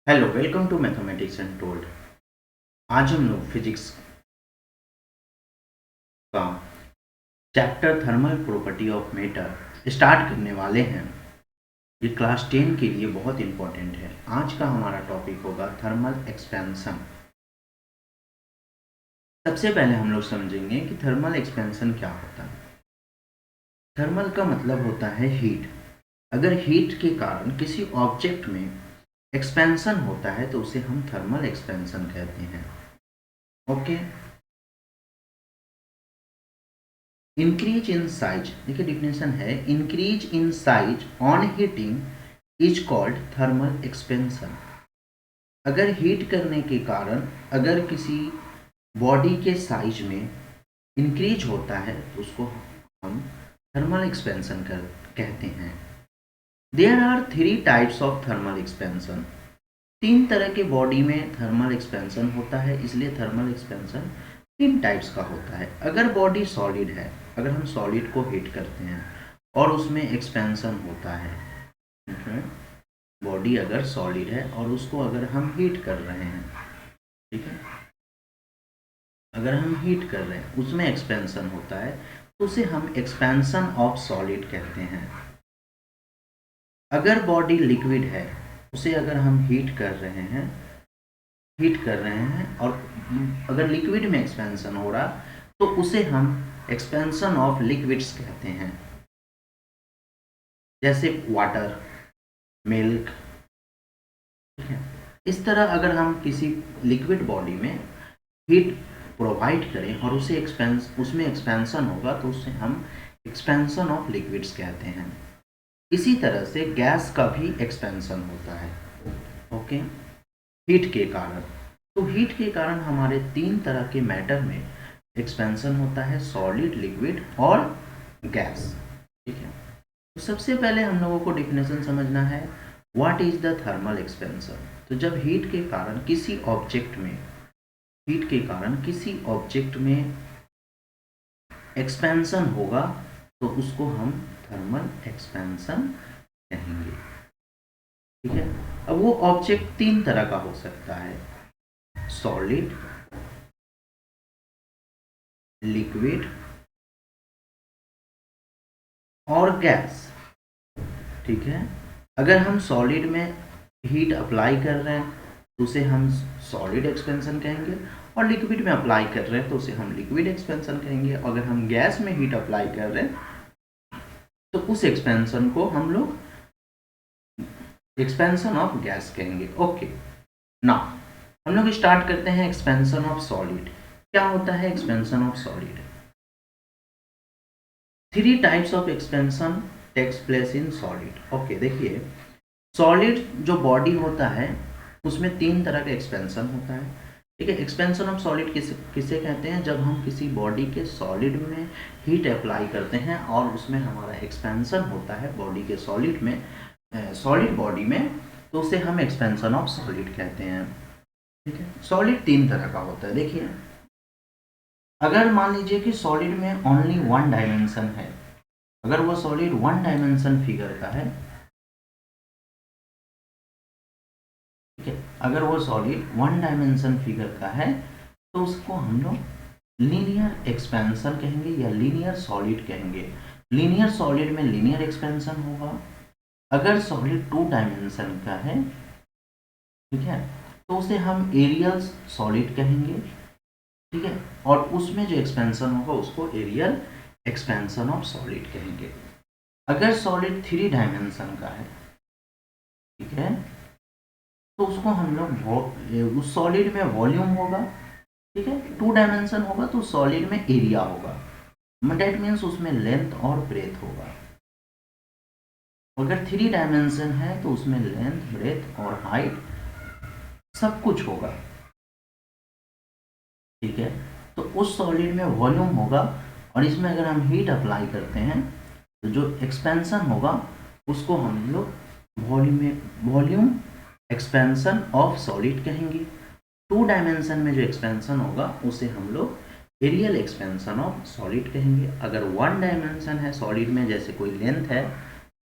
Hello, welcome to mathematics and told. आज हम लोग फिजिक्स का chapter thermal property of matter start करने वाले हैं। ये क्लास 10 के लिए बहुत इंपॉर्टेंट है। आज का हमारा टॉपिक होगा थर्मल एक्सपेंशन। सबसे पहले हम लोग समझेंगे कि थर्मल एक्सपेंशन क्या होता है। थर्मल का मतलब होता है हीट। अगर हीट के कारण किसी ऑब्जेक्ट में एक्सपेंशन होता है तो उसे हम थर्मल एक्सपेंशन कहते हैं। ओके। इंक्रीज इन साइज, देखिए डिफिनेशन है, increase in size on heating is called thermal expansion. अगर हीट करने के कारण अगर किसी बॉडी के साइज में इंक्रीज होता है तो उसको हम थर्मल एक्सपेंशन कहते हैं। There are 3 types of thermal expansion. 3 तरह के बॉडी में थर्मल एक्सपेंशन होता है, इसलिए थर्मल एक्सपेंशन 3 टाइप्स का होता है। अगर बॉडी सॉलिड है, अगर हम सॉलिड को हीट करते हैं और उसमें एक्सपेंशन होता है, बॉडी अगर सॉलिड है और उसको अगर हम हीट कर रहे हैं, ठीक है, अगर हम हीट कर रहे हैं उसमें एक्सपेंशन होता है तो उसे हम एक्सपेंशन ऑफ सॉलिड कहते हैं। अगर बॉडी लिक्विड है, उसे अगर हम हीट कर रहे हैं और अगर लिक्विड में एक्सपेंशन हो रहा तो उसे हम एक्सपेंशन ऑफ लिक्विड्स कहते हैं, जैसे वाटर, मिल्क, ठीक है। इस तरह अगर हम किसी लिक्विड बॉडी में हीट प्रोवाइड करें और उसमें एक्सपेंशन होगा तो उसे हम एक्सपेंशन ऑफ लिक्विड्स कहते हैं। इसी तरह से गैस का भी एक्सपेंशन होता है, ओके, हीट के कारण। तो हीट के कारण हमारे 3 तरह के मैटर में एक्सपेंशन होता है, सॉलिड, लिक्विड और गैस, ठीक है। तो सबसे पहले हम लोगों को डिफिनेशन समझना है, what is the thermal expansion. तो जब हीट के कारण किसी ऑब्जेक्ट में एक्सपेंशन होगा तो उसको हम थर्मल एक्सपेंशन कहेंगे, ठीक है। अब वो ऑब्जेक्ट 3 तरह का हो सकता है, सॉलिड, लिक्विड और गैस, ठीक है। अगर हम सॉलिड में हीट अप्लाई कर रहे हैं तो उसे हम सॉलिड एक्सपेंशन कहेंगे, और लिक्विड में अप्लाई कर रहे हैं तो उसे हम लिक्विड एक्सपेंशन कहेंगे। अगर हम गैस में हीट अप्लाई कर रहे हैं तो उस एक्सपेंशन को हम लोग एक्सपेंशन ऑफ गैस कहेंगे। ओके, नाउ हम लोग स्टार्ट करते हैं एक्सपेंशन ऑफ सॉलिड। क्या होता है expansion of solid? 3 types of expansion takes place in solid. Okay, देखिए, सॉलिड जो बॉडी होता है उसमें 3 तरह का एक्सपेंशन होता है, ठीक है। एक्सपेंशन ऑफ सॉलिड किसे कहते हैं? जब हम किसी बॉडी के सॉलिड में हीट अप्लाई करते हैं और उसमें हमारा एक्सपेंशन होता है बॉडी के सॉलिड में, सॉलिड बॉडी में, तो उसे हम एक्सपेंशन ऑफ सॉलिड कहते हैं, ठीक है। सॉलिड 3 तरह का होता है। देखिए, अगर मान लीजिए कि सॉलिड में ओनली 1 डायमेंशन है, अगर वो सॉलिड 1 डायमेंशन फिगर का है, ठीक है, अगर वो सॉलिड 1 डायमेंशन फिगर का है तो उसको हम लोग लीनियर एक्सपेंशन कहेंगे या लीनियर सॉलिड कहेंगे। लीनियर सॉलिड में लीनियर एक्सपेंशन होगा। अगर सॉलिड 2 डायमेंशन का है, ठीक है, तो उसे हम एरियल सॉलिड कहेंगे, ठीक है, और उसमें जो एक्सपेंशन होगा उसको एरियल एक्सपेंशन ऑफ सॉलिड कहेंगे। अगर सॉलिड 3 डायमेंशन का है, ठीक है, तो उसको हम लोग उस सॉलिड में वॉल्यूम होगा, ठीक है। 2 डायमेंशन होगा तो सॉलिड में एरिया होगा, डेट मीन्स उसमें लेंथ और ब्रेथ होगा। अगर 3 डायमेंशन है तो उसमें लेंथ, ब्रेथ और हाइट सब कुछ होगा, ठीक है। तो उस सॉलिड में वॉल्यूम होगा और इसमें अगर हम हीट अप्लाई करते हैं तो जो एक्सपेंशन होगा उसको हम लोग वॉल्यूम एक्सपेंशन ऑफ सॉलिड कहेंगे। 2 डायमेंशन में जो एक्सपेंशन होगा उसे हम लोग एरियल एक्सपेंशन ऑफ सॉलिड कहेंगे। अगर 1 डायमेंशन है सॉलिड में, जैसे कोई लेंथ है,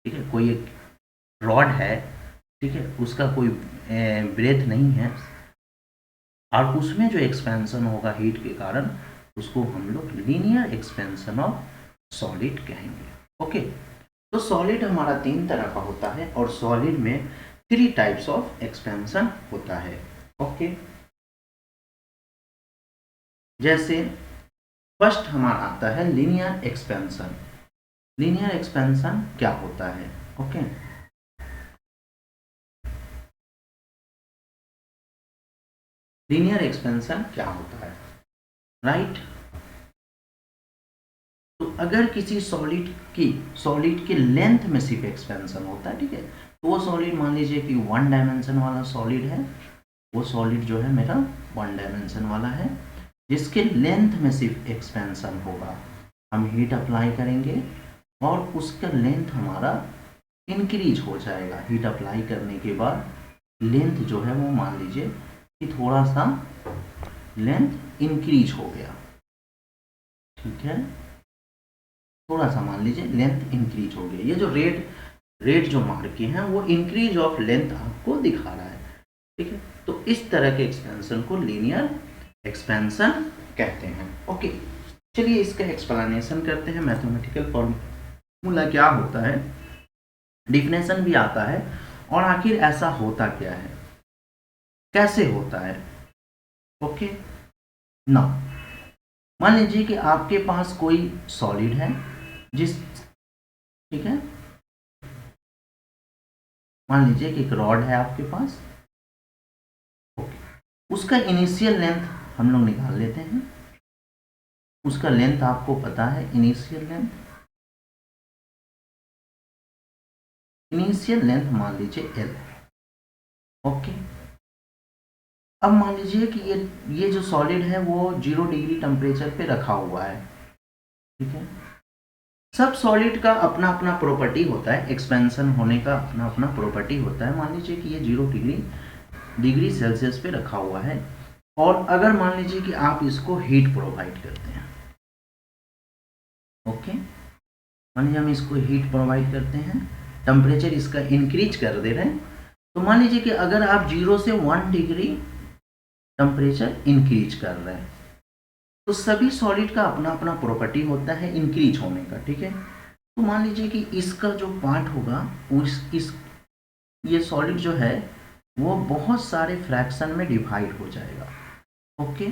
ठीक है, कोई एक रॉड है, ठीक है, उसका कोई ब्रेथ नहीं है, और उसमें जो एक्सपेंशन होगा हीट के कारण उसको हम लोग लीनियर एक्सपेंशन ऑफ सॉलिड कहेंगे। ओके, तो सॉलिड हमारा 3 तरह का होता है और सॉलिड में 3 टाइप्स ऑफ एक्सपेंशन होता है। ओके, जैसे फर्स्ट हमारा आता है लीनियर एक्सपेंशन। लीनियर एक्सपेंशन क्या होता है? ओके, लीनियर एक्सपेंशन क्या होता है, राइट? तो अगर किसी सॉलिड की लेंथ में सिर्फ एक्सपेंशन होता है, ठीक है, तो वो सॉलिड मान लीजिए कि 1 डायमेंशन वाला सॉलिड है, वो सॉलिड जो है मेरा 1 डायमेंशन वाला है, जिसके लेंथ में सिर्फ एक्सपेंशन होगा। हम हीट अप्लाई करेंगे और उसका लेंथ हमारा इंक्रीज हो जाएगा। हीट अप्लाई करने के बाद लेंथ जो है वो मान लीजिए कि थोड़ा सा लेंथ इंक्रीज हो गया, ठीक है, थोड़ा सा मान लीजिए लेंथ इंक्रीज हो गई। ये जो रेड जो मार्के हैं वो इंक्रीज ऑफ लेंथ आपको दिखा रहा है, ठीक है। तो इस तरह के एक्सपेंशन को लीनियर एक्सपेंशन कहते हैं। ओके, चलिए इसका एक्सप्लेनेशन करते हैं। मैथमेटिकल फॉर्मूला क्या होता है, डिफिनेशन भी आता है, और आखिर ऐसा होता क्या है, कैसे होता है। ओके, ना मान लीजिए कि आपके पास कोई सॉलिड है, ठीक है, मान लीजिए कि एक रॉड है आपके पास। ओके, उसका इनिशियल लेंथ हम लोग निकाल लेते हैं। उसका लेंथ आपको पता है, इनिशियल लेंथ मान लीजिए L। ओके, अब मान लीजिए कि ये जो सॉलिड है वो 0 डिग्री टेम्परेचर पे रखा हुआ है, ठीक है। सब सॉलिड का अपना अपना प्रॉपर्टी होता है, एक्सपेंशन होने का अपना अपना प्रॉपर्टी होता है। मान लीजिए कि ये 0 डिग्री सेल्सियस पे रखा हुआ है, और अगर मान लीजिए कि आप इसको हीट प्रोवाइड करते हैं, ओके, मान लीजिए हम इसको हीट प्रोवाइड करते हैं, टेम्परेचर इसका इंक्रीज कर दे रहे हैं, तो मान लीजिए कि अगर आप 0 से 1 डिग्री टेम्परेचर इंक्रीज कर रहे हैं, तो सभी सॉलिड का अपना अपना प्रॉपर्टी होता है इंक्रीज होने का, ठीक है। तो मान लीजिए कि इसका जो पार्ट होगा ये सॉलिड जो है वो बहुत सारे फ्रैक्शन में डिवाइड हो जाएगा। ओके,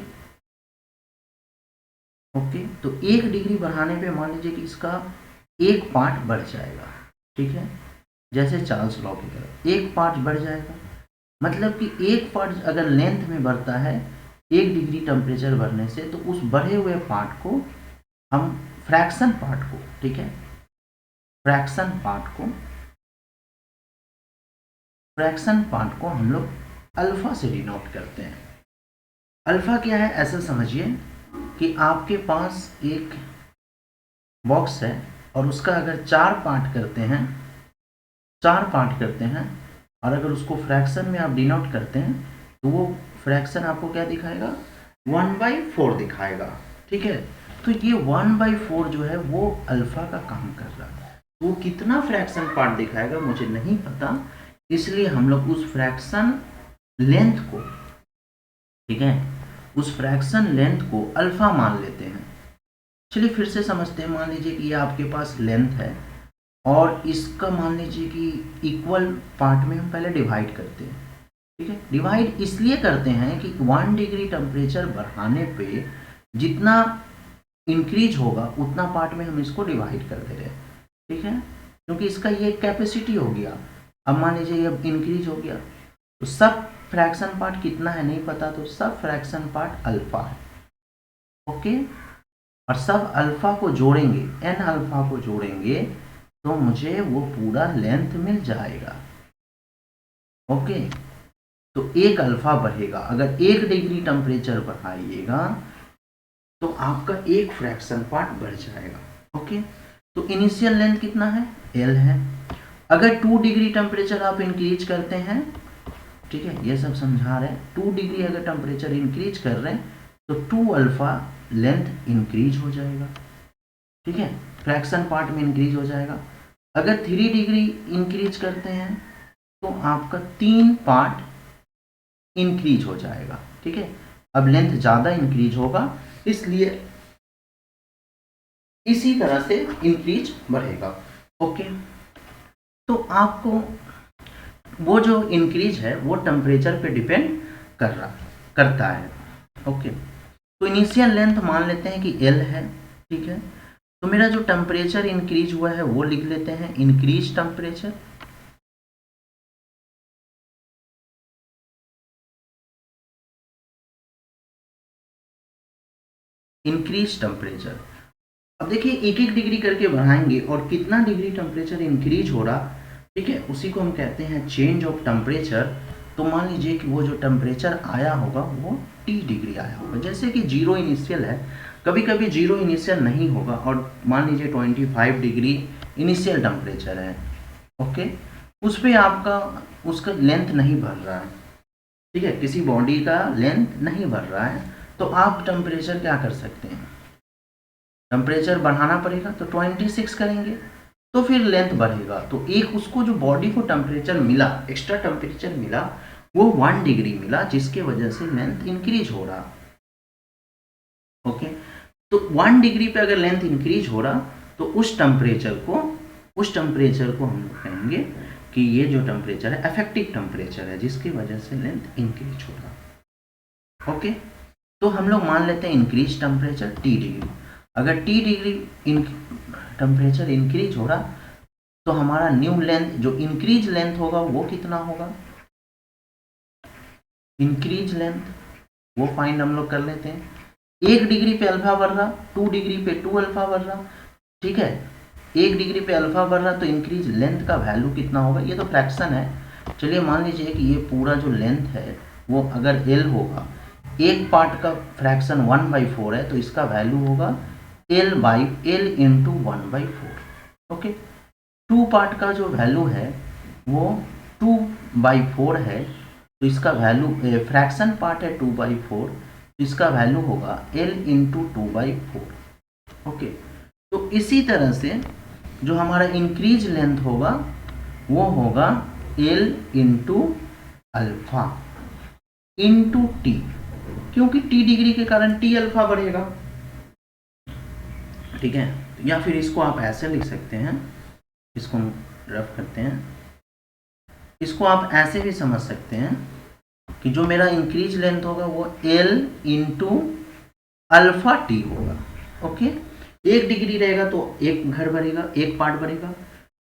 ओके, तो 1 डिग्री बढ़ाने पे मान लीजिए कि इसका एक पार्ट बढ़ जाएगा, ठीक है, जैसे चार्ल्स लॉ की तरह एक पार्ट बढ़ जाएगा। मतलब कि एक पार्ट अगर लेंथ में बढ़ता है 1 डिग्री टेम्परेचर बढ़ने से, तो उस बढ़े हुए पार्ट को हम फ्रैक्शन पार्ट को, ठीक है, फ्रैक्शन पार्ट को हम लोग अल्फा से डिनोट करते हैं। अल्फा क्या है, ऐसा समझिए कि आपके पास एक बॉक्स है और उसका अगर 4 पार्ट करते हैं और अगर उसको फ्रैक्शन में आप डिनोट करते हैं, तो वो फ्रैक्शन आपको क्या दिखाएगा, 1/4 दिखाएगा, ठीक है। तो ये 1/4 जो है वो अल्फा का काम कर रहा है। वो कितना फ्रैक्शन पार्ट दिखाएगा मुझे नहीं पता, इसलिए हम लोग उस फ्रैक्शन लेंथ को, ठीक है, उस फ्रैक्शन लेंथ को अल्फा मान लेते हैं। चलिए फिर से समझते हैं। मान लीजिए कि ये आपके पास लेंथ है और इसका मान लीजिए कि इक्वल पार्ट में हम पहले डिवाइड करते हैं, ठीक है। डिवाइड इसलिए करते हैं कि 1 डिग्री टेम्परेचर बढ़ाने पे जितना इंक्रीज होगा उतना पार्ट में हम इसको डिवाइड कर दे रहे हैं, ठीक है, क्योंकि इसका ये कैपेसिटी हो गया। अब मान लीजिए ये इंक्रीज हो गया, तो सब फ्रैक्शन पार्ट कितना है नहीं पता, तो सब फ्रैक्शन पार्ट अल्फा है, ओके। और सब अल्फा को जोड़ेंगे, n अल्फा को जोड़ेंगे, तो मुझे वो पूरा लेंथ मिल जाएगा, ओके। तो 1 अल्फा बढ़ेगा, अगर 1 डिग्री टेम्परेचर बढ़ाइएगा तो आपका एक फ्रैक्शन पार्ट बढ़ जाएगा, ओके। तो इनिशियल लेंथ कितना है, L है। अगर 2 डिग्री टेम्परेचर आप इंक्रीज करते हैं, ठीक है, ये सब समझा रहे हैं, 2 डिग्री अगर टेम्परेचर इंक्रीज कर रहे हैं तो 2 अल्फा लेंथ इंक्रीज हो जाएगा, ठीक है, फ्रैक्शन पार्ट में इंक्रीज हो जाएगा। अगर 3 डिग्री इंक्रीज करते हैं तो आपका 3 पार्ट इंक्रीज हो जाएगा। ठीक है, अब लेंथ ज़्यादा इंक्रीज होगा, इसलिए इसी तरह से इंक्रीज बढ़ेगा। ओके, तो आपको वो जो इंक्रीज है वो टेम्परेचर पे डिपेंड करता है। ओके, तो इनिशियल लेंथ मान लेते हैं कि L है। ठीक है, तो मेरा जो टेम्परेचर इंक्रीज हुआ है वो लिख लेते हैं इंक्रीज टेम्परेचर। इंक्रीज टेम्परेचर, अब देखिए एक एक डिग्री करके बढ़ाएंगे और कितना डिग्री टेम्परेचर इंक्रीज हो रहा, ठीक है, उसी को हम कहते हैं चेंज ऑफ टेम्परेचर। तो मान लीजिए कि वो जो टेम्परेचर आया होगा वो T डिग्री आया होगा। जैसे कि 0 इनिशियल है, कभी कभी 0 इनिशियल नहीं होगा और मान लीजिए 25 डिग्री इनिशियल टेम्परेचर है। ओके, उस पर आपका उसका लेंथ नहीं बढ़ रहा है। ठीक है, किसी बॉडी का लेंथ नहीं बढ़ रहा है, तो आप टेम्परेचर क्या कर सकते हैं, टेम्परेचर बढ़ाना पड़ेगा, तो 26 करेंगे तो फिर लेंथ बढ़ेगा। तो एक उसको जो बॉडी को टेम्परेचर मिला, एक्स्ट्रा टेम्परेचर मिला, वो 1 डिग्री मिला, जिसके वजह से लेंथ इंक्रीज हो रहा। ओके, तो 1 डिग्री पे अगर लेंथ इंक्रीज हो रहा तो उस टेम्परेचर को हम लोग कहेंगे कि ये जो टेम्परेचर है इफेक्टिव टेम्परेचर है, जिसकी वजह से लेंथ इंक्रीज हो रहा। ओके, तो हम लोग मान लेते हैं इंक्रीज टेम्परेचर T डिग्री। अगर T डिग्री टेम्परेचर इंक्रीज हो रहा तो हमारा न्यू लेंथ जो इंक्रीज लेंथ होगा वो कितना होगा, इंक्रीज लेंथ वो फाइंड हम लोग कर लेते हैं। 1 डिग्री पे अल्फा बढ़ रहा, 2 डिग्री पे 2 अल्फा बढ़ रहा। ठीक है, 1 डिग्री पे अल्फा बढ़ रहा तो इंक्रीज लेंथ का वैल्यू कितना होगा, ये तो फ्रैक्शन है। चलिए मान लीजिए कि ये पूरा जो लेंथ है वो अगर L होगा, एक पार्ट का फ्रैक्शन 1/4 है, तो इसका वैल्यू होगा L इंटू 1/4। ओके, 2 पार्ट का जो वैल्यू है वो 2/4 है, तो इसका वैल्यू फ्रैक्शन पार्ट है 2/4, तो इसका वैल्यू होगा L इंटू 2/4। ओके, तो इसी तरह से जो हमारा इंक्रीज लेंथ होगा वो होगा L into alpha into T, क्योंकि T डिग्री के कारण T अल्फा बढ़ेगा। ठीक है, या फिर इसको आप ऐसे लिख सकते हैं, इसको रफ करते हैं, इसको आप ऐसे भी समझ सकते हैं कि जो मेरा इंक्रीज लेंथ होगा वो L इंटू अल्फा T होगा। ओके, 1 डिग्री रहेगा तो एक घर बढ़ेगा, एक पार्ट बढ़ेगा,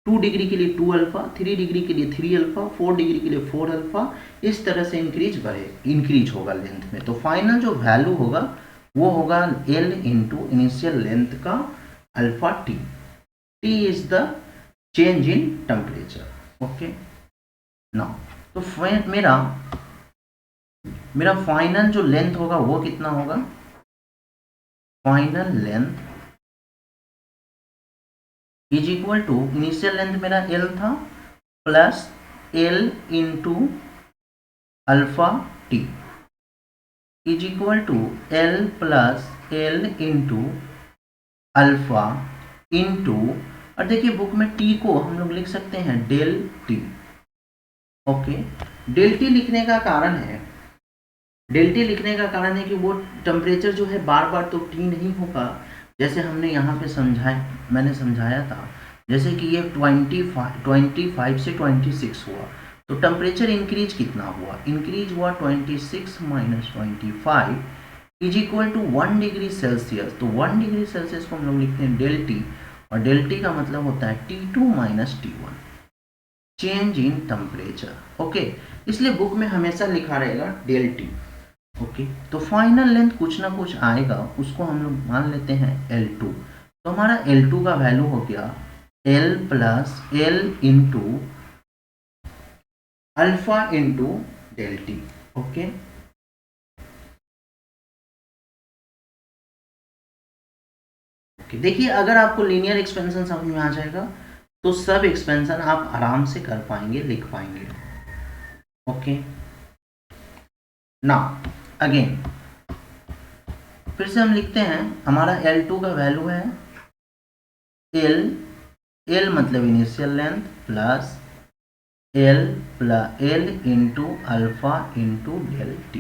2 डिग्री के लिए 2 अल्फा, 3 डिग्री के लिए 3 अल्फा, 4 डिग्री के लिए 4 अल्फा, इस तरह से इंक्रीज होगा लेंथ में। तो फाइनल जो वैल्यू होगा वो होगा L इंटू इनिशियल लेंथ का alpha T। T is the change in temperature. Okay, now तो मेरा फाइनल जो लेंथ होगा वो कितना होगा, final length is equal to initial length मेरा L था plus L into alpha T is equal to L plus L into alpha into, और देखिए बुक में T को हम लोग लिख सकते हैं del T। Okay, del T लिखने का कारण है कि वो टेम्परेचर जो है बार बार तो T नहीं होगा, जैसे हमने यहाँ पे मैंने समझाया था, जैसे कि ये 25 से 26 हुआ तो टेम्परेचर इंक्रीज कितना हुआ, इंक्रीज हुआ 26 minus 25 is equal to 1 degree Celsius. तो 1 डिग्री सेल्सियस को हम लोग लिखते हैं डेल T, और डेल T का मतलब होता है T2 minus T1, change in temperature. Okay, इसलिए बुक में हमेशा लिखा रहेगा डेल T। ओके, तो फाइनल लेंथ कुछ ना कुछ आएगा, उसको हम लोग मान लेते हैं L2। तो हमारा L2 का वैल्यू हो गया L plus L into alpha into del T। Okay, देखिए अगर आपको लीनियर एक्सपेंशन समझ में आ जाएगा तो सब एक्सपेंशन आप आराम से कर पाएंगे, लिख पाएंगे। ओके, नाउ अगेन फिर से हम लिखते हैं, हमारा L2 का वैल्यू है L मतलब initial length plus L plus L into alpha into del T.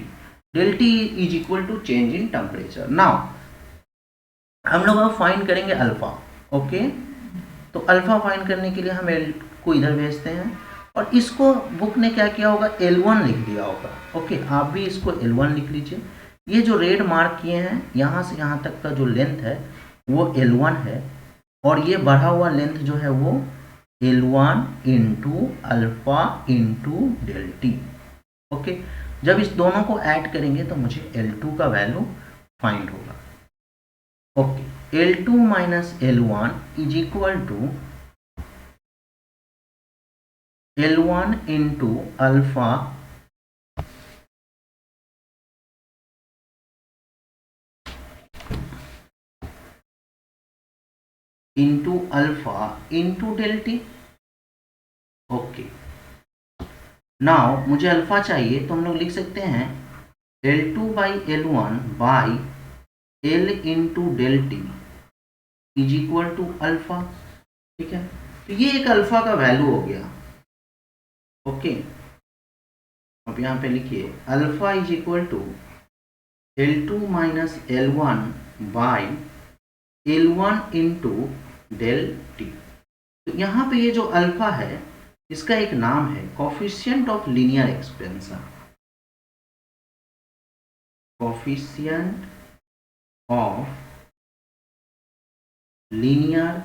Del T is equal to change in temperature. Now हम लोग अब फाइंड करेंगे अल्फा। ओके, तो अल्फा फाइंड करने के लिए हम एल को इधर भेजते हैं और इसको बुक ने क्या किया होगा, L1 लिख दिया होगा। ओके, आप भी इसको L1 लिख लीजिए। ये जो रेड मार्क किए हैं यहाँ से यहाँ तक का जो लेंथ है वो L1 है और ये बढ़ा हुआ लेंथ जो है वो L1 into alpha into del T. Okay, जब इस दोनों को ऐड करेंगे तो मुझे L2 का वैल्यू फाइंड होगा। Okay, L2 minus L1 is equal to L1 into alpha into alpha into del T. Okay, now मुझे अल्फा चाहिए तो हम लोग लिख सकते हैं L2 by L1 by L into del T is equal to alpha. ठीक है, तो ये एक अल्फा का वैल्यू हो गया। ओके, अब यहाँ पे लिखिए alpha is equal to L2 minus L1 by L1 into del T. तो यहाँ पे ये जो अल्फा है इसका एक नाम है coefficient of linear expansion. Coefficient of linear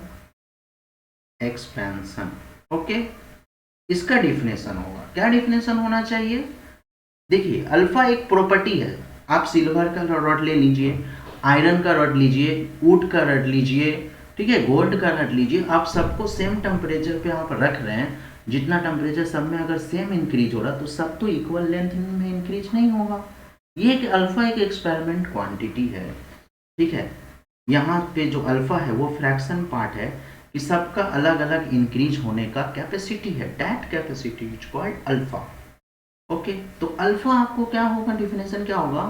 expansion. Okay, इसका डिफिनेशन होगा, क्या डिफिनेशन होना चाहिए। देखिए अल्फा एक प्रॉपर्टी है, आप सिल्वर का रॉड ले लीजिए, आयरन का रॉड लीजिए, वुड का रॉड लीजिए, ठीक है, गोल्ड का रॉड लीजिए, आप सबको सेम टेम्परेचर पे आप रख रहे हैं। जितना टेम्परेचर सब में अगर सेम इंक्रीज हो रहा तो सब तो इक्वल लेंथ में इंक्रीज नहीं होगा। ये एक अल्फा एक एक्सपेरिमेंट क्वांटिटी है। ठीक है, यहाँ पे जो अल्फा है वो फ्रैक्शन पार्ट है कि सबका अलग अलग इंक्रीज होने का कैपेसिटी है। That capacity is called alpha. Okay, तो अल्फा आपको क्या होगा, डिफिनेशन क्या होगा,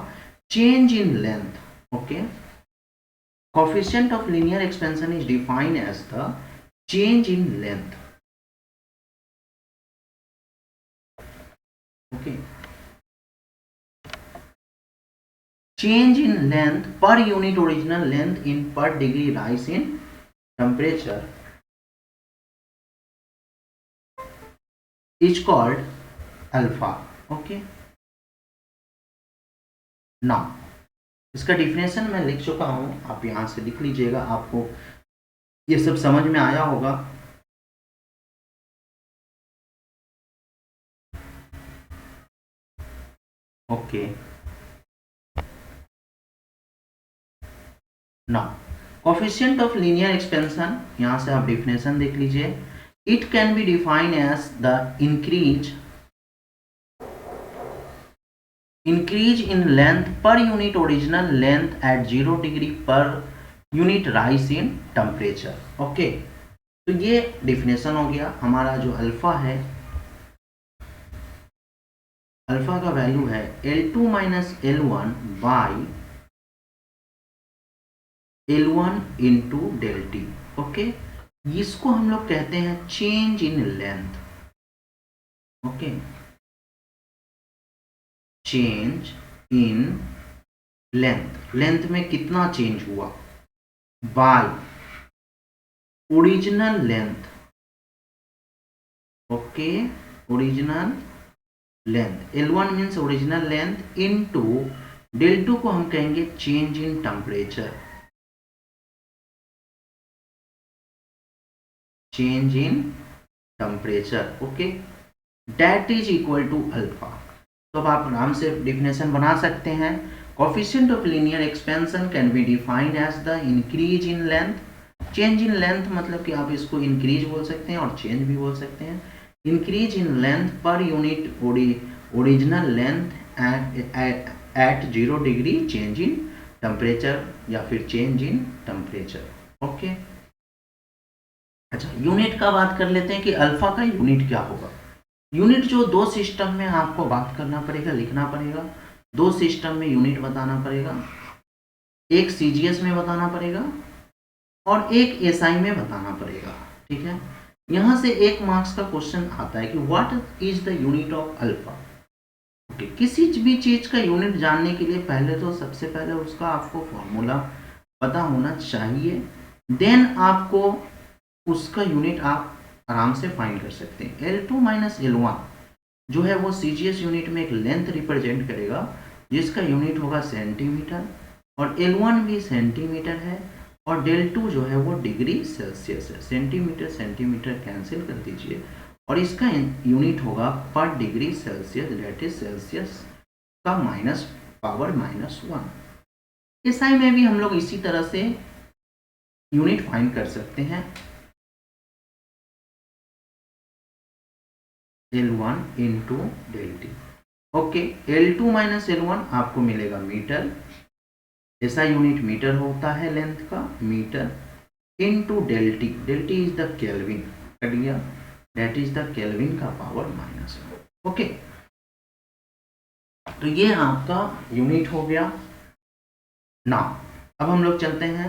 change in length. Okay, coefficient of linear expansion is defined as the change in length. Okay, change in length per unit original length in per degree rise in temperature is called alpha. Okay, now इसका definition मैं लिख चुका हूं, आप यहां से लिख लीजिएगा, आपको ये सब समझ में आया होगा। Okay, now coefficient of linear expansion, यहां से आप डिफिनेशन देख लीजिए। It can be defined as the increase in length per unit original length at 0 degree per unit rise in temperature। Okay, तो ये डिफिनेशन हो गया। हमारा जो अल्फा है, अल्फा का वैल्यू है L2 minus L1 by L1 into del T. Okay, इसको हम लोग कहते हैं change in length. Okay, change in length, length में कितना चेंज हुआ, by original length. Okay, original length, L1 means original length into del T को हम कहेंगे change in temperature. Change in temperature. Okay, that is equal to alpha. तो अब आप आराम से डिफिनेशन बना सकते हैं। Coefficient of linear expansion can be defined as the increase in length. Change in length मतलब कि आप इसको इंक्रीज बोल सकते हैं और चेंज भी बोल सकते हैं। Increase in length per unit original length at 0 degree change in temperature या फिर चेंज इन टेम्परेचर। ओके, अच्छा यूनिट का बात कर लेते हैं कि अल्फा का यूनिट क्या होगा। यूनिट जो दो सिस्टम में आपको बात करना पड़ेगा, लिखना पड़ेगा। दो सिस्टम में यूनिट बताना पड़ेगा, एक सीजीएस में बताना पड़ेगा और एक एसआई में बताना पड़ेगा। ठीक है, यहाँ से 1 मार्क्स का क्वेश्चन आता है कि what is the unit of alpha. Okay, किसी भी चीज का यूनिट जानने के लिए पहले तो सबसे पहले उसका आपको फॉर्मूला पता होना चाहिए, देन आपको उसका यूनिट आप आराम से फाइंड कर सकते हैं। L2 माइनस L1 जो है वो CGS यूनिट में एक लेंथ रिप्रेजेंट करेगा जिसका यूनिट होगा सेंटीमीटर, और L1 भी सेंटीमीटर है, और डेल 2 जो है वो डिग्री सेल्सियस है। सेंटीमीटर सेंटीमीटर कैंसिल कर दीजिए, और इसका यूनिट होगा पर degree Celsius, that is Celsius का माइनस पावर -1। SI में भी हम लोग इसी तरह से यूनिट फाइंड कर सकते हैं। L1 into del T. Okay, L2 minus L1 आपको मिलेगा मीटर, SI यूनिट मीटर होता है लेंथ का, metre into del T. Del T is the kelvin, cut गया, दैट इज द केल्विन का पावर -1। ओके, तो ये आपका यूनिट हो गया। नाउ अब हम लोग चलते हैं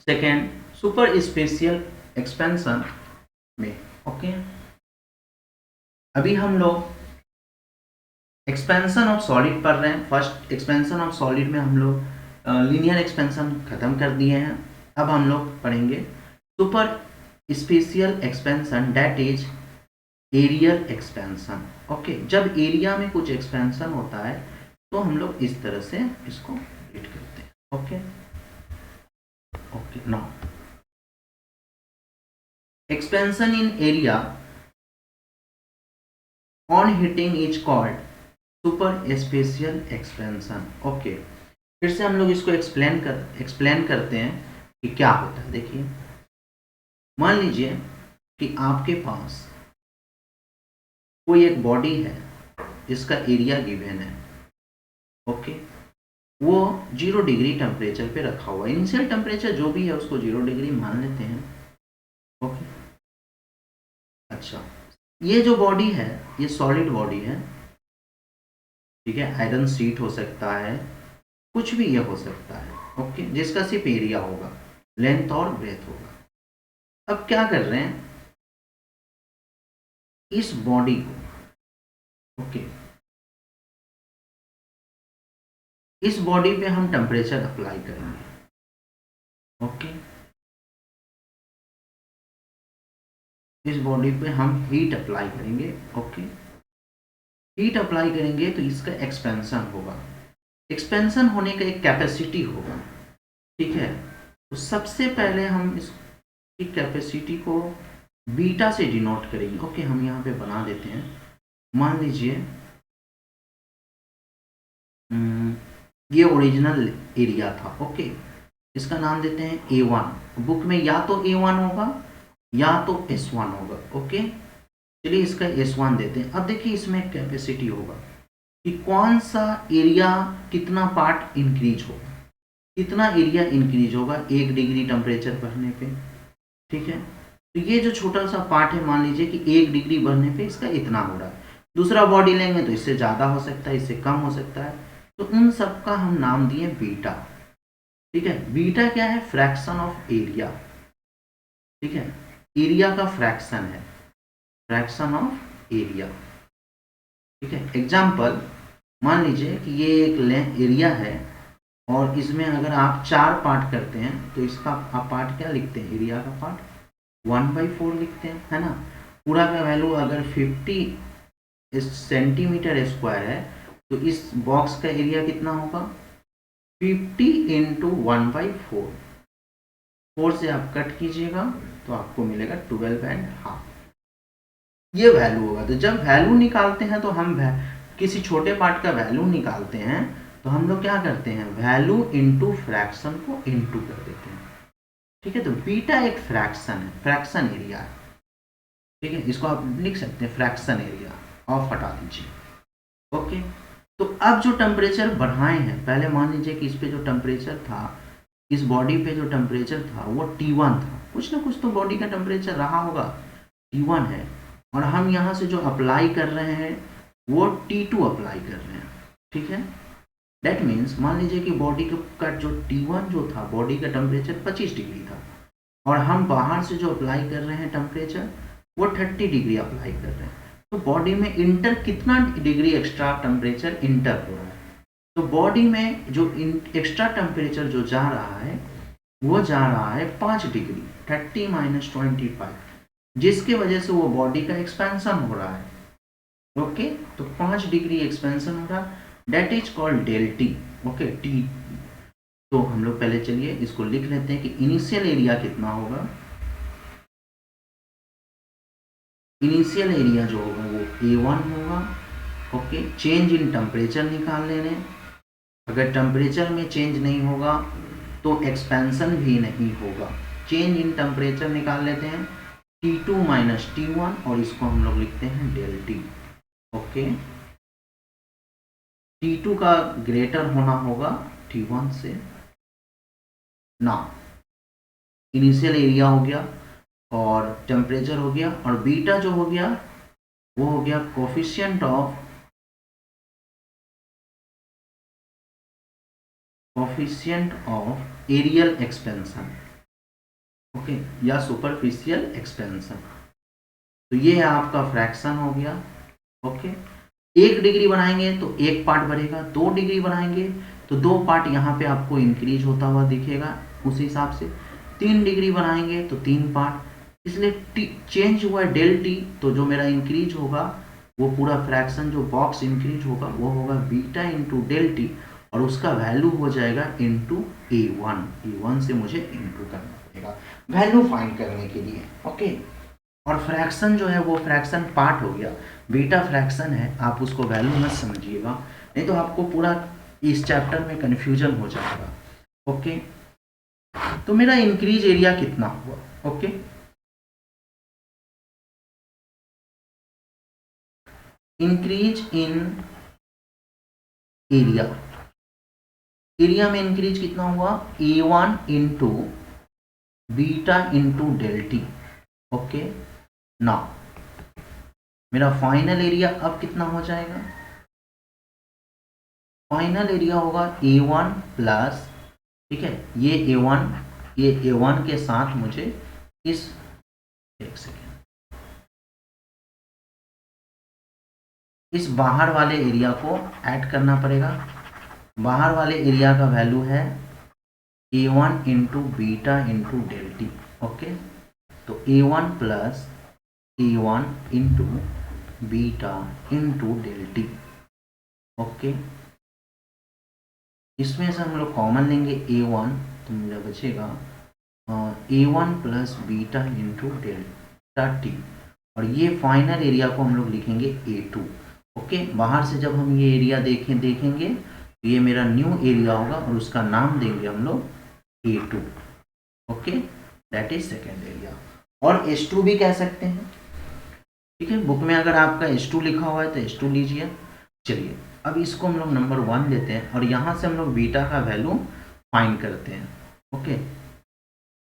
सेकेंड सुपर स्पेशियल एक्सपेंशन में। ओके, अभी हम लोग एक्सपेंशन ऑफ सॉलिड पढ़ रहे हैं। फर्स्ट एक्सपेंशन ऑफ सॉलिड में हम लोग लीनियर एक्सपेंशन खत्म कर दिए हैं। अब हम लोग पढ़ेंगे superficial expansion, that is areal expansion. Okay, जब एरिया में कुछ एक्सपेंशन होता है तो हम लोग इस तरह से इसको रीड करते हैं। Okay okay, now expansion in area on heating is called superficial expansion. Okay, फिर से हम लोग इसको एक्सप्लेन करते हैं कि क्या होता है। देखिए, मान लीजिए कि आपके पास कोई एक बॉडी है जिसका एरिया गिवन है। ओके, वो 0 डिग्री टेम्परेचर पे रखा हुआ है। इनिशियल टेम्परेचर जो भी है उसको 0 डिग्री मान लेते हैं। ओके, अच्छा, ये जो बॉडी है ये सॉलिड बॉडी है, ठीक है। आयरन शीट हो सकता है, कुछ भी ये हो सकता है। ओके, जिसका सिर्फ एरिया होगा, लेंथ और ब्रेथ होगा। अब क्या कर रहे हैं, इस बॉडी को, ओके, इस बॉडी पे हम टेम्परेचर अप्लाई करेंगे। ओके, इस बॉडी पे हम हीट अप्लाई करेंगे। ओके, हीट अप्लाई करेंगे तो इसका एक्सपेंशन होगा। एक्सपेंशन होने का एक कैपेसिटी होगा, ठीक है। तो सबसे पहले हम इसकी कैपेसिटी को बीटा से डिनोट करेंगे। ओके, हम यहाँ पे बना देते हैं। मान लीजिए ये ओरिजिनल एरिया था। ओके, इसका नाम देते हैं A1। बुक में या तो A1 होगा या तो S1 होगा। ओके, चलिए इसका S1 देते हैं। अब देखिए इसमें कैपेसिटी होगा कि कौन सा एरिया कितना पार्ट इंक्रीज होगा, कितना एरिया इंक्रीज होगा 1 डिग्री टेम्परेचर बढ़ने पे, ठीक है। तो ये जो छोटा सा पार्ट है, मान लीजिए कि 1 डिग्री बढ़ने पे इसका इतना हो रहा है। दूसरा बॉडी लेंगे तो इससे ज़्यादा हो सकता है, इससे कम हो सकता है। तो उन सब का हम नाम दिए बीटा, ठीक है। बीटा क्या है, फ्रैक्शन ऑफ एरिया, ठीक है। एरिया का फ्रैक्शन है, फ्रैक्शन ऑफ एरिया, ठीक है। एग्जाम्पल, मान लीजिए कि ये एक एरिया है और इसमें अगर आप 4 पार्ट करते हैं तो इसका आप पार्ट क्या लिखते हैं, एरिया का पार्ट 1/4 लिखते हैं, है ना। पूरा का वैल्यू अगर 50 सेंटीमीटर स्क्वायर है तो इस बॉक्स का एरिया कितना होगा, 50 इंटू 1/4। 4 से आप कट कीजिएगा तो आपको मिलेगा 12.5, ये वैल्यू होगा। तो जब वैल्यू निकालते हैं तो हम किसी छोटे पार्ट का वैल्यू निकालते हैं तो हम लोग क्या करते हैं, वैल्यू इंटू फ्रैक्शन को इंटू कर देते हैं, ठीक है। तो बीटा एक फ्रैक्शन है, फ्रैक्शन एरिया है, ठीक है। इसको आप लिख सकते हैं फ्रैक्शन एरिया, ऑफ हटा दीजिए। ओके, तो अब जो टेम्परेचर बढ़ाए हैं, पहले मान लीजिए कि इस पे जो टेम्परेचर था, इस बॉडी पे जो टेम्परेचर था वो T1 था। कुछ ना कुछ तो बॉडी का टेम्परेचर रहा होगा, T1 है। और हम यहाँ से जो अप्लाई कर रहे हैं वो T2 अप्लाई कर रहे हैं, ठीक है। दैट मीन्स मान लीजिए कि बॉडी का जो T1 जो था, बॉडी का टेम्परेचर 25 डिग्री था, और हम बाहर से जो अप्लाई कर रहे हैं टेम्परेचर वो 30 डिग्री अप्लाई कर रहे हैं। तो बॉडी में इंटर कितना डिग्री एक्स्ट्रा टेम्परेचर इंटर हो रहा है? तो बॉडी में जो एक्स्ट्रा टेम्परेचर जो जा रहा है वो जा रहा है 5 डिग्री, 30 माइनस 25, जिसके वजह से वो बॉडी का एक्सपेंशन हो रहा है। ओके, तो 5 डिग्री एक्सपेंशन हो रहा, that is called del T. Okay, T. तो हम लोग पहले चलिए इसको लिख लेते हैं कि इनिशियल एरिया कितना होगा। इनिशियल एरिया जो होगा वो A1 होगा। ओके, चेंज इन टेम्परेचर निकाल लेने। अगर टेम्परेचर में चेंज नहीं होगा तो एक्सपेंशन भी नहीं होगा। चेंज इन टेम्परेचर निकाल लेते हैं, T2 माइनस T1, और इसको हम लोग लिखते हैं डेल टी। ओके, T2 का ग्रेटर होना होगा T1 से ना। इनिशियल एरिया हो गया और टेम्परेचर हो गया, और बीटा जो हो गया वो हो गया coefficient of areal expansion. Okay, या सुपरफिशियल एक्सपेंशन। तो ये है आपका फ्रैक्शन हो गया। ओके, 1 डिग्री बनाएंगे तो एक पार्ट बढ़ेगा, 2 डिग्री बनाएंगे तो 2 पार्ट यहाँ पे आपको इंक्रीज होता हुआ दिखेगा उस हिसाब से। 3 डिग्री बनाएंगे तो 3 पार्ट, इसलिए चेंज हुआ है डेल टी, तो जो मेरा इंक्रीज होगा वो पूरा फ्रैक्शन जो बॉक्स इंक्रीज होगा वो होगा बीटा इंटू डेल टी, और उसका वैल्यू हो जाएगा इंटू A1। A1 से मुझे इंटू करना पड़ेगा वैल्यू फाइंड करने के लिए। ओके, और फ्रैक्शन जो है वो फ्रैक्शन पार्ट हो गया, बीटा फ्रैक्शन है, आप उसको वैल्यू मत समझिएगा, नहीं तो आपको पूरा इस चैप्टर में कन्फ्यूजन हो जाएगा। ओके, तो मेरा इंक्रीज एरिया कितना हुआ? Okay, increase in area, area में इंक्रीज कितना हुआ? A1 into beta into del T. Okay, ना मेरा फाइनल एरिया अब कितना हो जाएगा? फाइनल एरिया होगा A1 प्लस, ठीक है, ये A1 के साथ मुझे इस, एक सेकेंड, इस बाहर वाले एरिया को ऐड करना पड़ेगा। बाहर वाले एरिया का वैल्यू है A1 into beta into del T. Okay, तो A1 plus A1 into beta into del T. Okay, इसमें से हम लोग कॉमन लेंगे A1, तो मुझे बचेगा A1 plus beta into delta T, और ये फाइनल एरिया को हम लोग लिखेंगे A2। ओके, बाहर से जब हम ये एरिया देखेंगे तो ये मेरा न्यू एरिया होगा और उसका नाम देंगे हम लोग A2। Okay, that is second area, और H2 भी कह सकते हैं। ठीक है, बुक में अगर आपका H2 लिखा हुआ है तो H2 लीजिए। चलिए, अब इसको हम लोग नंबर 1 लेते हैं और यहाँ से हम लोग बीटा का वैल्यू फाइंड करते हैं। ओके,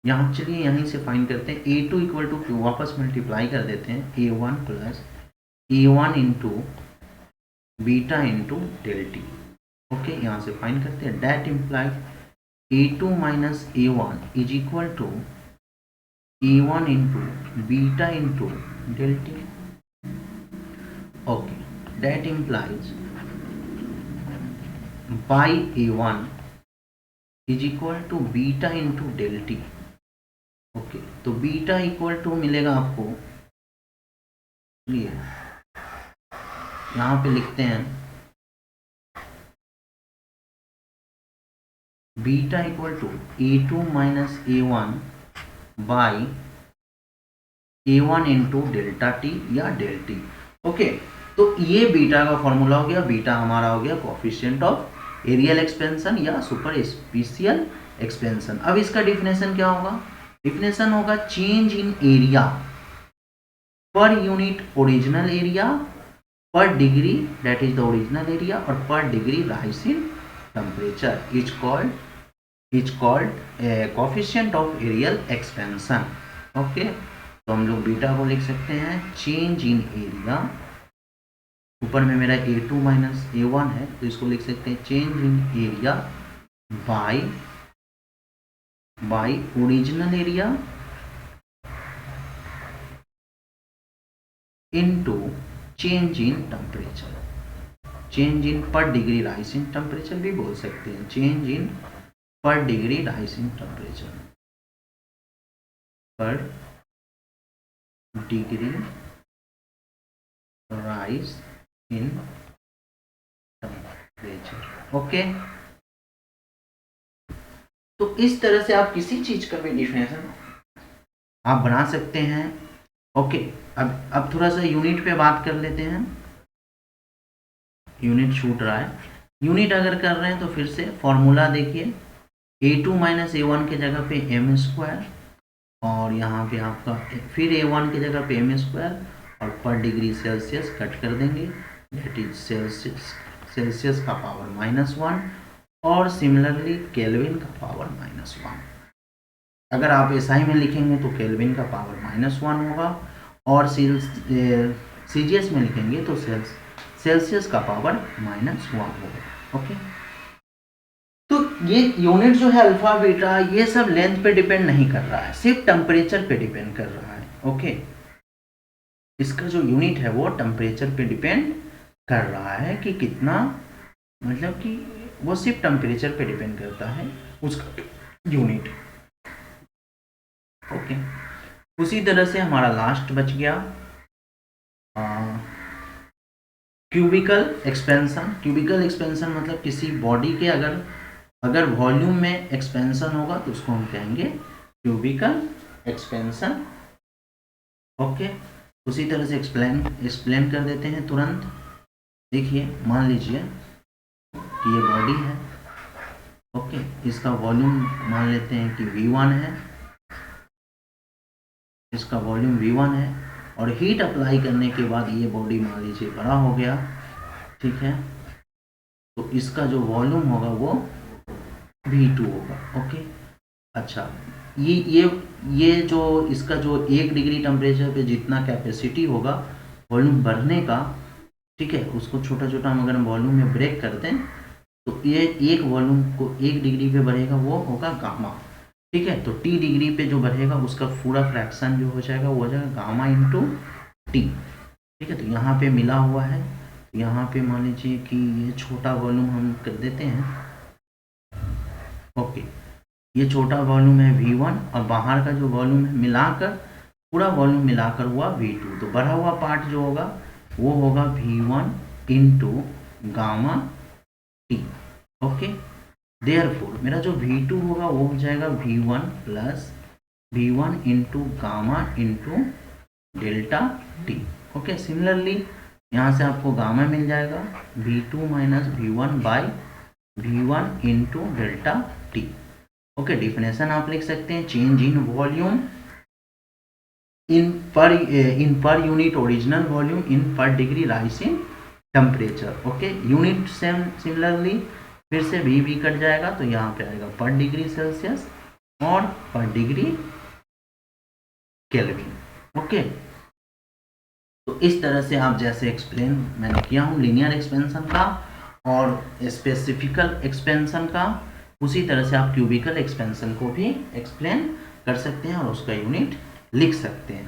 यहाँ चलिए यहीं से फाइंड करते हैं। A2 इक्वल टू क्यू, वापस मल्टीप्लाई कर देते हैं, A1 plus A1 into beta into del T. Okay, यहाँ से फाइंड करते हैं, that implies A2 minus A1 is equal to A1 into beta into del T. Okay, that implies by A1 is equal to beta into del T. Okay, तो beta equal to मिलेगा आपको, चलिए यहाँ पे लिखते हैं, beta equal to A2 minus A1 by A1 into delta T या del T. Okay, तो ये बीटा का फॉर्मूला हो गया। बीटा हमारा हो गया कोफिशिएंट ऑफ एरियल एक्सपेंशन या सुपरफिशियल एक्सपेंशन। अब इसका डिफिनेशन क्या होगा? डिफिनेशन होगा change in area per unit original area per degree, that is the original area, और per degree rise in temperature is called coefficient of areal expansion. Okay, तो हम लोग बीटा को लिख सकते हैं चेंज इन एरिया, ऊपर में मेरा A2 माइनस A1 है तो इसको लिख सकते हैं change in area bye original area into change in temperature, change in per degree rise in temperature भी बोल सकते हैं, change in per degree rise in temperature, पर degree rise in temperature. Okay, तो इस तरह से आप किसी चीज का भी डिफिनेशन आप बना सकते हैं। ओके, अब थोड़ा सा यूनिट पे बात कर लेते हैं। यूनिट छूट रहा है, यूनिट अगर कर रहे हैं तो फिर से फॉर्मूला देखिए, a2 माइनस A1 की जगह पे m स्क्वायर, और यहाँ पे आपका फिर A1 की जगह पे m स्क्वायर, और पर डिग्री सेल्सियस कट कर देंगे, दैट इज सेल्सियस का पावर -1, और सिमिलरली केल्विन का पावर -1। अगर आप एसआई में लिखेंगे तो केल्विन का पावर -1 होगा, और सीजीएस में लिखेंगे तो सेल्सियस का पावर -1 होगा। ओके, तो ये यूनिट जो है अल्फा बीटा ये सब लेंथ पे डिपेंड नहीं कर रहा है, सिर्फ टेम्परेचर पे डिपेंड कर रहा है। ओके, इसका जो यूनिट है वो टेम्परेचर पे डिपेंड कर रहा है कि कितना, मतलब कि वो सिर्फ टेम्परेचर पे डिपेंड करता है उसका यूनिट। ओके, उसी तरह से हमारा लास्ट बच गया क्यूबिकल एक्सपेंशन। क्यूबिकल एक्सपेंशन मतलब किसी बॉडी के अगर वॉल्यूम में एक्सपेंशन होगा तो उसको हम कहेंगे क्यूबिकल एक्सपेंशन। ओके, उसी तरह से एक्सप्लेन कर देते हैं तुरंत। देखिए, मान लीजिए कि ये बॉडी है। ओके, इसका वॉल्यूम मान लेते हैं कि V1 है, इसका वॉल्यूम V1 है, और हीट अप्लाई करने के बाद ये बॉडी मान लीजिए बड़ा हो गया, ठीक है, तो इसका जो वॉल्यूम होगा वो V2 होगा। ओके, अच्छा, ये जो इसका जो 1 डिग्री टेम्परेचर पे जितना कैपेसिटी होगा वॉल्यूम बढ़ने का, ठीक है, उसको छोटा छोटा हम अगर वॉल्यूम में ब्रेक करते हैं तो ये एक वॉल्यूम को 1 डिग्री पे बढ़ेगा, वो होगा गामा। ठीक है, तो T डिग्री पे जो बढ़ेगा उसका पूरा फ्रैक्शन जो हो जाएगा वो हो जाएगा गामा इंटू टी। ठीक है, तो यहाँ पे मिला हुआ है, यहाँ पे मान लीजिए कि ये छोटा वॉल्यूम हम कर देते हैं। ओके, ये छोटा वॉल्यूम है V1, और बाहर का जो वॉल्यूम है मिलाकर, पूरा वॉल्यूम मिलाकर हुआ V2, तो बढ़ा हुआ पार्ट जो होगा वो होगा V1 into gamma T. Okay, therefore मेरा जो V2 होगा वो हो जाएगा V1 plus V1 into gamma into delta T. Okay, similarly यहाँ से आपको गामा मिल जाएगा V2 minus V1 by V1 into delta T. Okay, definition आप लिख सकते हैं, चेंज इन वॉल्यूम इन पर unit original volume in per degree rise in temperature. Okay, unit same similarly फिर से भी कट जाएगा, तो यहाँ पे आएगा पर डिग्री सेल्सियस और पर डिग्री केल्विन। ओके, तो इस तरह से आप जैसे एक्सप्लेन मैंने किया हूँ लीनियर एक्सपेंशन का और स्पेसिफिकल एक्सपेंशन का, उसी तरह से आप क्यूबिकल एक्सपेंशन को भी एक्सप्लेन कर सकते हैं और उसका यूनिट लिख सकते हैं।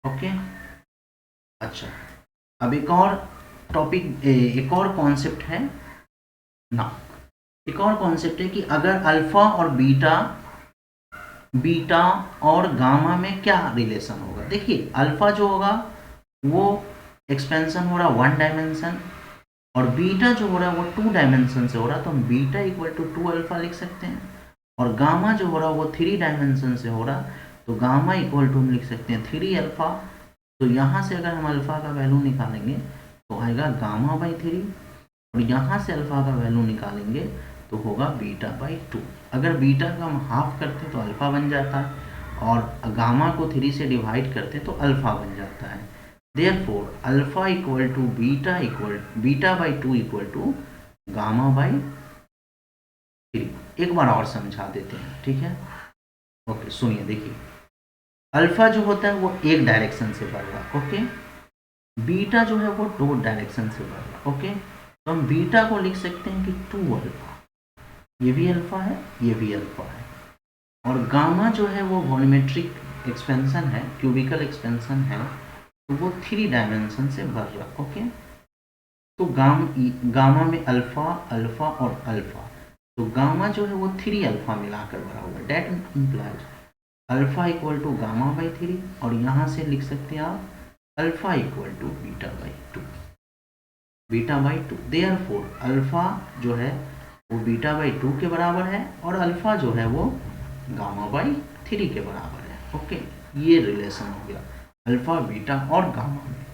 ओके, अच्छा, अब एक और टॉपिक, एक और कॉन्सेप्ट है ना, एक और कॉन्सेप्ट है कि अगर अल्फा और बीटा और गामा में क्या रिलेशन होगा। देखिए, अल्फा जो होगा वो एक्सपेंशन हो रहा 1 डायमेंशन, और बीटा जो हो रहा है वो 2 डायमेंशन से हो रहा है, तो हम बीटा इक्वल टू 2 अल्फा लिख सकते हैं। और गामा जो हो रहा है वो 3 डायमेंशन से हो रहा है, तो गामा इक्वल टू हम लिख सकते हैं 3 अल्फा। तो यहाँ से अगर हम अल्फा का वैल्यू निकालेंगे तो आएगा गामा बाई 3, और यहाँ से अल्फा का वैल्यू निकालेंगे तो होगा बीटा बाई 2। अगर बीटा का हम हाफ करते तो अल्फा बन जाता है, और गामा को 3 से डिवाइड करते तो अल्फा बन जाता है। Therefore alpha equal to beta by 2 equal to gamma by 3। एक बार और समझा देते हैं, ठीक है। ओके, सुनिए, देखिए, अल्फा जो होता है वो एक डायरेक्शन से बढ़ रहा, ओके, बीटा जो है वो 2 डायरेक्शन से बढ़ रहा। ओके, तो हम बीटा को लिख सकते हैं कि 2 अल्फा, ये भी अल्फा है, ये भी अल्फा है, और गामा जो है वो वॉल्यूमेट्रिक एक्सपेंशन है, क्यूबिकल एक्सपेंशन है, तो वो 3 डायमेंशन से बढ़ रहा। ओके, तो गामा में अल्फा, अल्फा और अल्फा, तो गामा जो है वो 3 अल्फा मिलाकर बना हुआ है। That implies alpha equal to gamma by 3, और यहाँ से लिख सकते हैं आप alpha equal to beta by 2, beta by 2। Therefore alpha जो है वो बीटा बाई 2 के बराबर है, और अल्फा जो है वो गामा बाई 3 के बराबर है। ओके, ये रिलेशन हो गया अल्फा, बीटा और गामा में।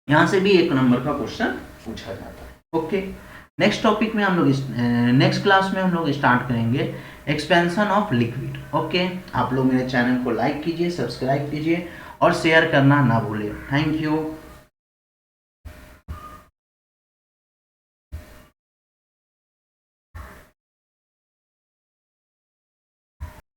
यहाँ से भी 1 नंबर का क्वेश्चन पूछा जाता है। ओके, नेक्स्ट टॉपिक में हम लोग नेक्स्ट क्लास में हम लोग स्टार्ट करेंगे एक्सपेंशन ऑफ लिक्विड। ओके, आप लोग मेरे चैनल को लाइक कीजिए, सब्सक्राइब कीजिए और शेयर करना ना भूलें। Thank you.